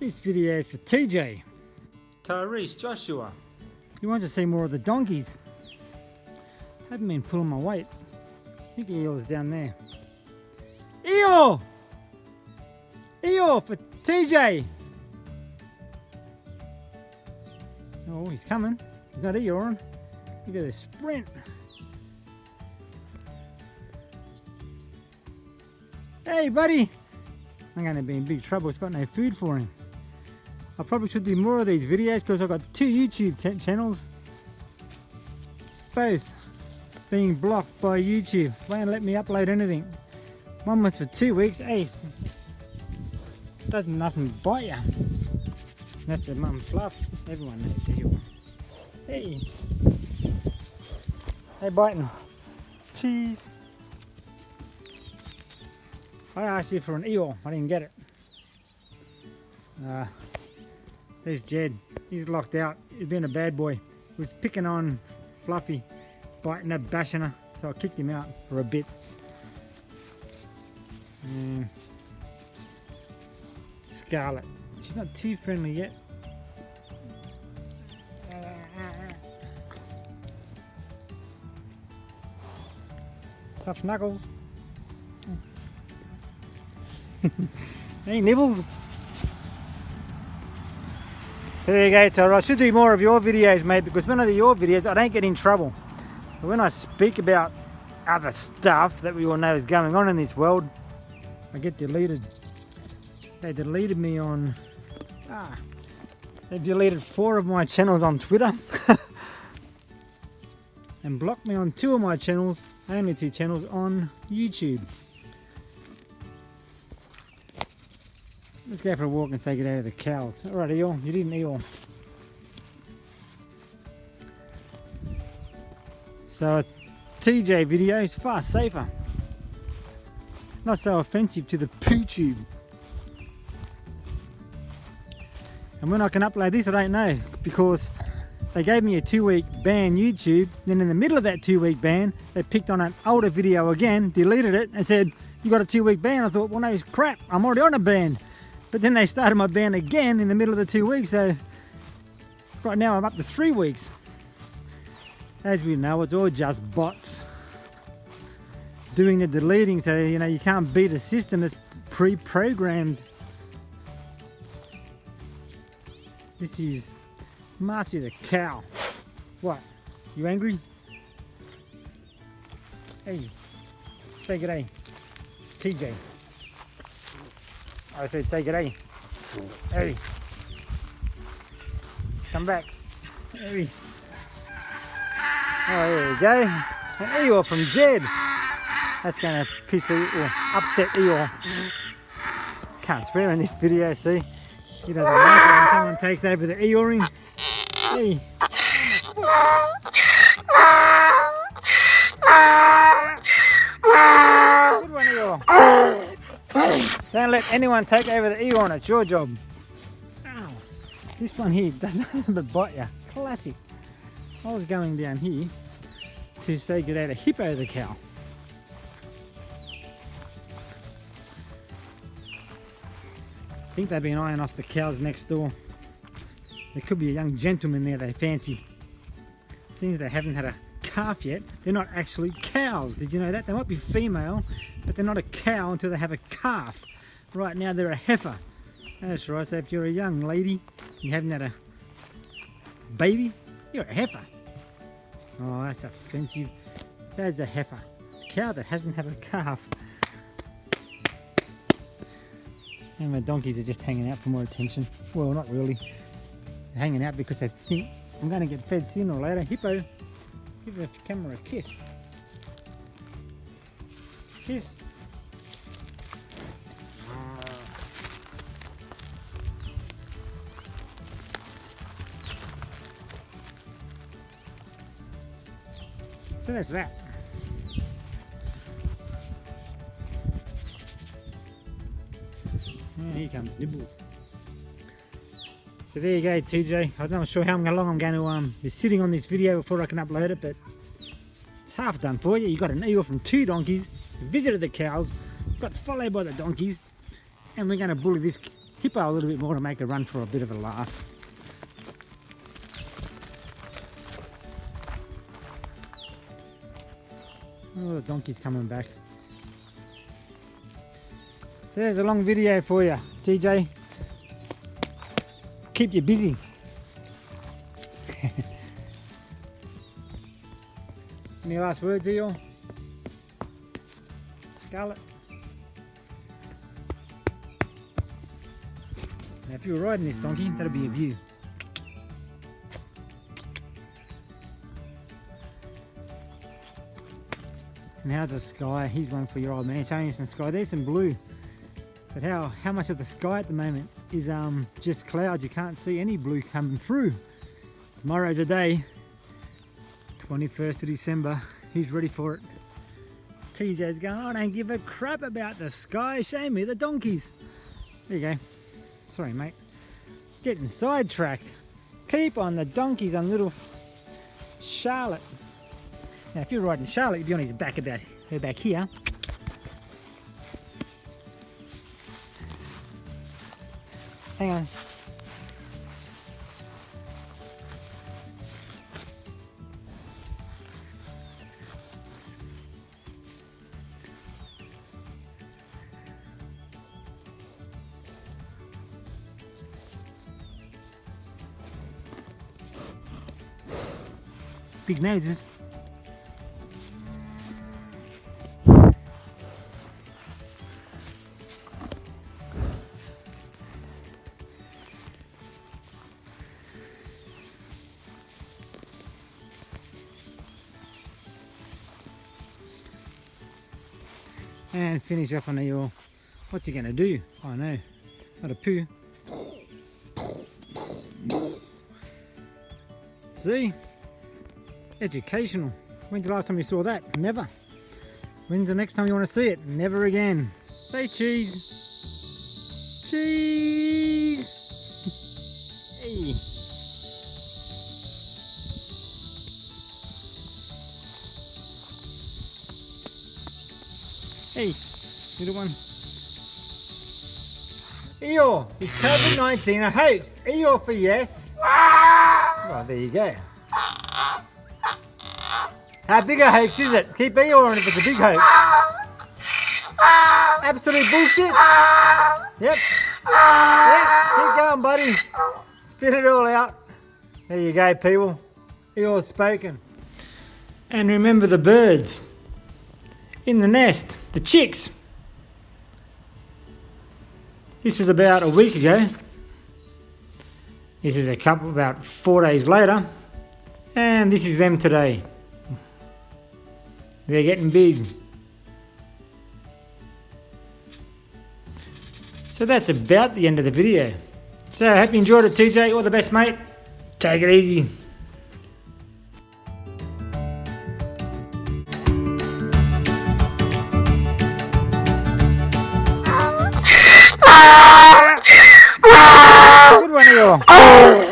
This video is for TJ. Tyreese, Joshua. He wants to see more of the donkeys. Haven't been pulling my weight. I think Eeyore's down there. Eeyore! Eeyore for TJ! Oh, he's coming. He's not Eeyore. Look at this sprint. Hey, buddy! I'm going to be in big trouble. It's got no food for him. I probably should do more of these videos because I've got two YouTube channels. Both being blocked by YouTube. They won't let me upload anything. One was for 2 weeks. Hey, doesn't nothing bite you. That's a mum fluff. Everyone knows Eeyore. Hey. Hey, biting. Cheese. I asked you for an Eeyore. I didn't get it. There's Jed. He's locked out. He's been a bad boy. He was picking on Fluffy, biting her, bashing her. So I kicked him out for a bit. And Scarlet. She's not too friendly yet. Tough knuckles. Hey, Nibbles. So there you go, Tyler. I should do more of your videos, mate, because when I do your videos, I don't get in trouble. But when I speak about other stuff that we all know is going on in this world, I get deleted. They deleted me on... They deleted 4 of my channels on Twitter. And blocked me on 2 of my channels, only 2 channels on YouTube. Let's go for a walk and say get out of the cows. Alright, Eeyore, you didn't Eeyore. So a TJ video is far safer. Not so offensive to the poo tube. And when I can upload this I don't know, because they gave me a 2-week ban YouTube, then in the middle of that 2-week ban they picked on an older video again, deleted it and said you got a 2-week ban. I thought, well no, crap, I'm already on a ban. But then they started my ban again in the middle of the 2 weeks, so right now I'm up to 3 weeks. As we know, it's all just bots doing the deleting, so you know you can't beat a system that's pre-programmed. This is Marcy the cow. What? You angry? Hey, say g'day, TJ. I said say g'day. Hey. Come back. Hey. Oh, there we go. An Eeyore from Jed. That's going to piss or upset Eeyore. Can't swear in this video, see? He doesn't like it when someone takes over the Eeyoring. Hey. Good one, Eeyore. Don't let anyone take over the Eeyore, it's your job. Ow. This one here doesn't but bite you. Classic. I was going down here to say good day to Hippo the cow. I think they've been eyeing off the cows next door. There could be a young gentleman there they fancy. Seems they haven't had a calf yet. They're not actually cows. Did you know that? They might be female, but they're not a cow until they have a calf. Right now they're a heifer. That's right, so if you're a young lady and you haven't had a baby, you're a heifer. Oh, that's offensive. That's a heifer. A cow that hasn't had a calf. And my donkeys are just hanging out for more attention. Well, not really. They're hanging out because they think I'm going to get fed sooner or later. Hippo, give the camera a kiss. Kiss. So that's that. And here comes Nibbles. So there you go, TJ. I'm not sure how long I'm going to be sitting on this video before I can upload it, but it's half done for you. You got an Eeyore from 2 donkeys, visited the cows, got followed by the donkeys, and we're going to bully this hippo a little bit more to make her run for a bit of a laugh. Oh, the donkey's coming back. So there's a long video for you, TJ. Keep you busy. Any last words, Eeyore? Scarlet? Now if you were riding this donkey, that'll be a view. And how's the sky? Here's one for your old man, showing you some sky. There's some blue. But how much of the sky at the moment is just clouds? You can't see any blue coming through. Tomorrow's a day, 21st of December. He's ready for it. TJ's going, I don't give a crap about the sky. Show me the donkeys. There you go. Sorry, mate. Getting sidetracked. Keep on the donkeys on little Charlotte. Now, if you're riding Charlotte, you'd be on his back about her back here. Hang on. Big noses. And finish off on Eeyore. What's he going to do? Oh no, not a poo. See? Educational. When's the last time you saw that? Never. When's the next time you want to see it? Never again. Say cheese. Cheese! Hey. Hey, little one. Eeyore, is COVID-19 a hoax? Eeyore for yes. Well, there you go. How big a hoax is it? Keep Eeyore on if it's a big hoax. Absolute bullshit. Yep. Yep. Keep going, buddy. Spit it all out. There you go, people. Eeyore's spoken. And remember the birds in the nest, the chicks. This was about a week ago. This is a couple about 4 days later, and this is them today. They're getting big. So that's about the end of the video. So I hope you enjoyed it, TJ. All the best, mate. Take it easy. Good one, Eeyore.